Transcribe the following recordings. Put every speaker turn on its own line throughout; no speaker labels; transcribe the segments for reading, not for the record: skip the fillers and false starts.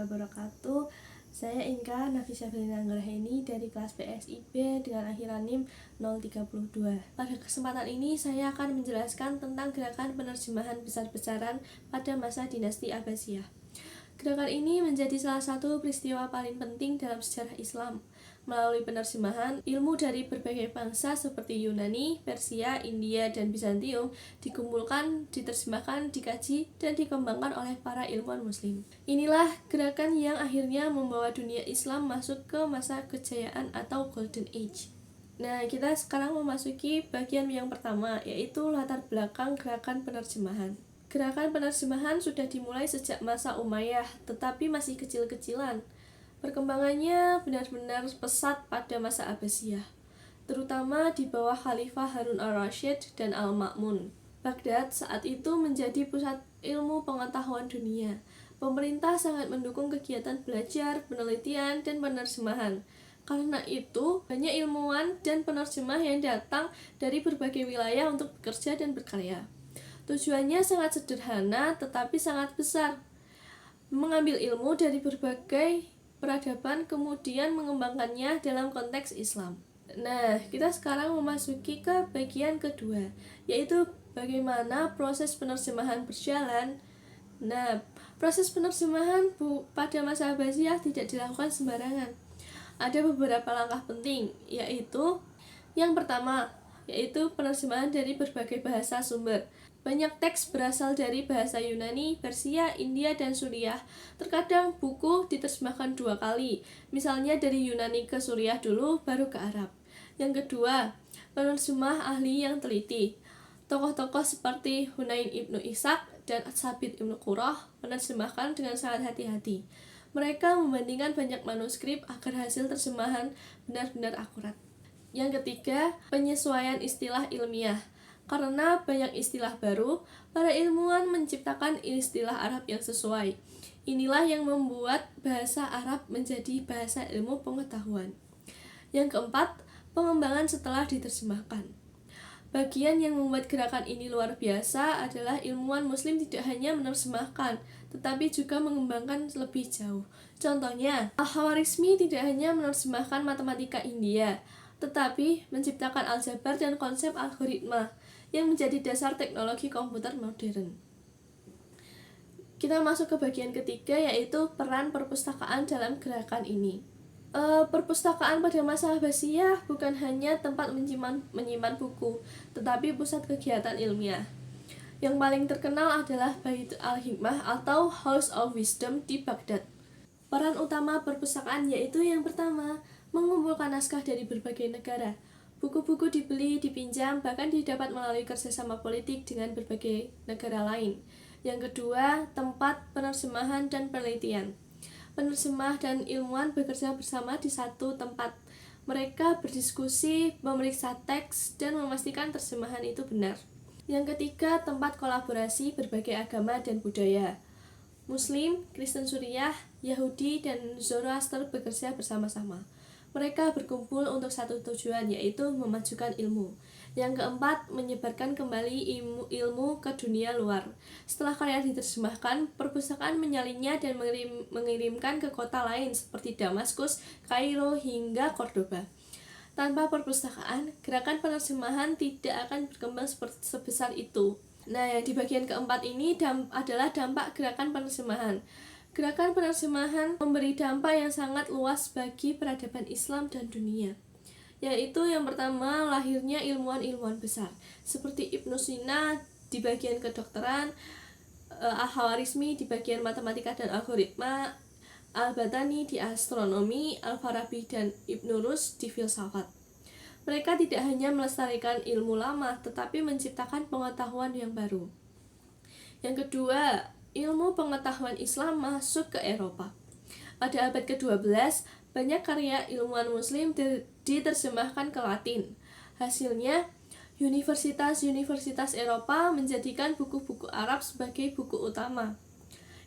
wabarakatuh. Saya Inka Nafisa Belina Anggraini dari kelas PSIB dengan akhiran NIM 032. Pada kesempatan ini saya akan menjelaskan tentang gerakan penerjemahan besar-besaran pada masa dinasti Abbasiyah. Gerakan ini menjadi salah satu peristiwa paling penting dalam sejarah Islam. Melalui penerjemahan, ilmu dari berbagai bangsa seperti Yunani, Persia, India, dan Bizantium dikumpulkan, diterjemahkan, dikaji, dan dikembangkan oleh para ilmuwan muslim. Inilah gerakan yang akhirnya membawa dunia Islam masuk ke masa kejayaan atau Golden Age. Nah, kita sekarang memasuki bagian yang pertama, yaitu latar belakang gerakan penerjemahan. Gerakan penerjemahan sudah dimulai sejak masa Umayyah, tetapi masih kecil-kecilan. Perkembangannya benar-benar pesat pada masa Abbasiyah, terutama di bawah Khalifah Harun al-Rasyid dan Al-Ma'mun. Baghdad saat itu menjadi pusat ilmu pengetahuan dunia. Pemerintah sangat mendukung kegiatan belajar, penelitian, dan penerjemahan. Karena itu, banyak ilmuwan dan penerjemah yang datang dari berbagai wilayah untuk bekerja dan berkarya. Tujuannya sangat sederhana tetapi sangat besar. Mengambil ilmu dari berbagai peradaban kemudian mengembangkannya dalam konteks Islam. Nah, kita sekarang memasuki ke bagian kedua, yaitu bagaimana proses penerjemahan berjalan. Nah, proses penerjemahan pada masa Abbasiyah tidak dilakukan sembarangan. Ada beberapa langkah penting, yaitu yang pertama, yaitu penerjemahan dari berbagai bahasa sumber. Banyak teks berasal dari bahasa Yunani, Persia, India, dan Suriah. Terkadang buku diterjemahkan 2 kali, misalnya dari Yunani ke Suriah dulu, baru ke Arab. Yang kedua, penerjemah ahli yang teliti. Tokoh-tokoh seperti Hunain ibnu Ishaq dan Sabit ibnu Qurrah menerjemahkan dengan sangat hati-hati. Mereka membandingkan banyak manuskrip agar hasil terjemahan benar-benar akurat. Yang ketiga, penyesuaian istilah ilmiah. Karena banyak istilah baru, para ilmuwan menciptakan istilah Arab yang sesuai. Inilah yang membuat bahasa Arab menjadi bahasa ilmu pengetahuan. Yang keempat, pengembangan setelah diterjemahkan. Bagian yang membuat gerakan ini luar biasa adalah ilmuwan muslim tidak hanya menerjemahkan, tetapi juga mengembangkan lebih jauh. Contohnya, Al-Khwarizmi tidak hanya menerjemahkan matematika India, tetapi menciptakan aljabar dan konsep algoritma yang menjadi dasar teknologi komputer modern. Kita masuk ke bagian ketiga, yaitu peran perpustakaan dalam gerakan ini. Perpustakaan pada masa Abbasiyah bukan hanya tempat menyimpan buku, tetapi pusat kegiatan ilmiah. Yang paling terkenal adalah Bait al-Hikmah atau House of Wisdom di Baghdad. Peran utama perpustakaan yaitu yang pertama, mengumpulkan naskah dari berbagai negara. Buku-buku dibeli, dipinjam, bahkan didapat melalui kerjasama politik dengan berbagai negara lain. Yang kedua, tempat penerjemahan dan penelitian. Penerjemah dan ilmuwan bekerja bersama di satu tempat. Mereka berdiskusi, memeriksa teks, dan memastikan terjemahan itu benar. Yang ketiga, tempat kolaborasi berbagai agama dan budaya. Muslim, Kristen Suriah, Yahudi, dan Zoroaster bekerja bersama-sama. Mereka berkumpul untuk satu tujuan, yaitu memajukan ilmu. Yang keempat, menyebarkan kembali ilmu ke dunia luar. Setelah karya diterjemahkan, perpustakaan menyalinnya dan mengirimkan ke kota lain seperti Damaskus, Kairo, hingga Cordoba. Tanpa perpustakaan, gerakan penerjemahan tidak akan berkembang sebesar itu. Nah, yang di bagian keempat ini adalah dampak gerakan penerjemahan. Gerakan penerjemahan memberi dampak yang sangat luas bagi peradaban Islam dan dunia, yaitu yang pertama, lahirnya ilmuwan-ilmuwan besar seperti Ibnu Sina di bagian kedokteran, Al-Khwarizmi di bagian matematika dan algoritma, Al-Batani di astronomi, Al-Farabi dan Ibnu Rushd di filsafat. Mereka tidak hanya melestarikan ilmu lama, tetapi menciptakan pengetahuan yang baru. Yang kedua, ilmu pengetahuan Islam masuk ke Eropa. Pada abad ke-12, banyak karya ilmuwan muslim diterjemahkan ke Latin. Hasilnya, universitas-universitas Eropa menjadikan buku-buku Arab sebagai buku utama.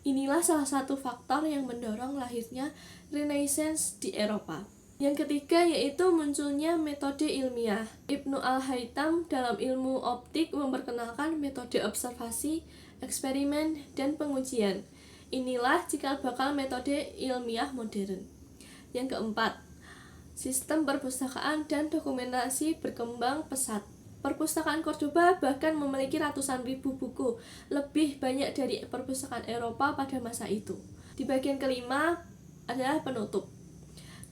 Inilah salah satu faktor yang mendorong lahirnya Renaissance di Eropa. Yang ketiga yaitu munculnya metode ilmiah. Ibnu al-Haytham dalam ilmu optik memperkenalkan metode observasi, eksperimen, dan pengujian. Inilah cikal bakal metode ilmiah modern. Yang keempat, sistem perpustakaan dan dokumentasi berkembang pesat. Perpustakaan Cordoba bahkan memiliki ratusan ribu buku, lebih banyak dari perpustakaan Eropa pada masa itu. Di bagian kelima adalah penutup.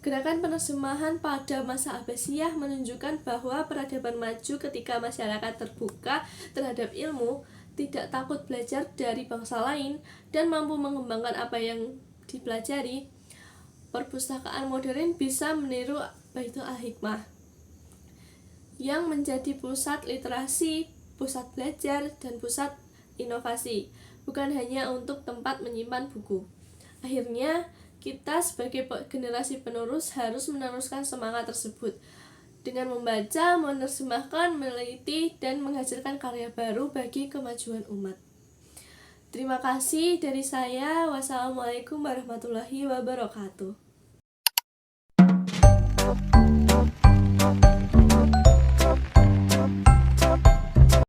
Gerakan penerjemahan pada masa Abbasiyah menunjukkan bahwa peradaban maju ketika masyarakat terbuka terhadap ilmu, tidak takut belajar dari bangsa lain, dan mampu mengembangkan apa yang dipelajari. Perpustakaan modern bisa meniru Baitul Al-Hikmah yang menjadi pusat literasi, pusat belajar, dan pusat inovasi, bukan hanya untuk tempat menyimpan buku. Akhirnya, kita sebagai generasi penerus harus meneruskan semangat tersebut dengan membaca, menerjemahkan, meneliti, dan menghasilkan karya baru bagi kemajuan umat. Terima kasih dari saya. Wassalamualaikum warahmatullahi wabarakatuh.